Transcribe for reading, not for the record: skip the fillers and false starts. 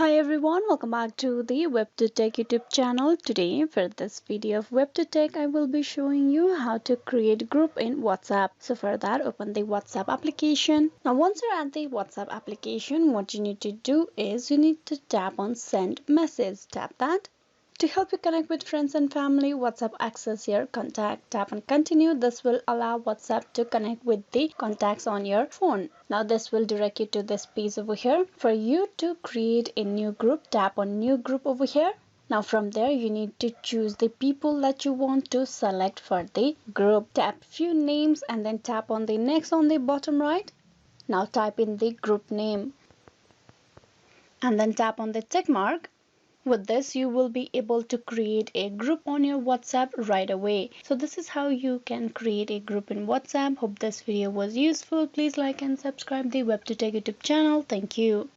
Hi everyone, welcome back to the WebToTech YouTube channel. Today for this video of WebToTech, I will be showing you how to create group in WhatsApp. So for that, open the WhatsApp application. Now once you're at the WhatsApp application, what you need to do is you need to tap on send message. Tap that. To help you connect with friends and family, WhatsApp access your contact. Tap on continue. This will allow WhatsApp to connect with the contacts on your phone. Now this will direct you to this page over here. For you to create a new group, tap on new group over here. Now from there you need to choose the people that you want to select for the group. Tap few names and then tap on the next on the bottom right. Now type in the group name and then tap on the tick mark. With this, you will be able to create a group on your WhatsApp right away. So this is how you can create a group in WhatsApp. Hope this video was useful. Please like and subscribe the WebToTech YouTube channel. Thank you.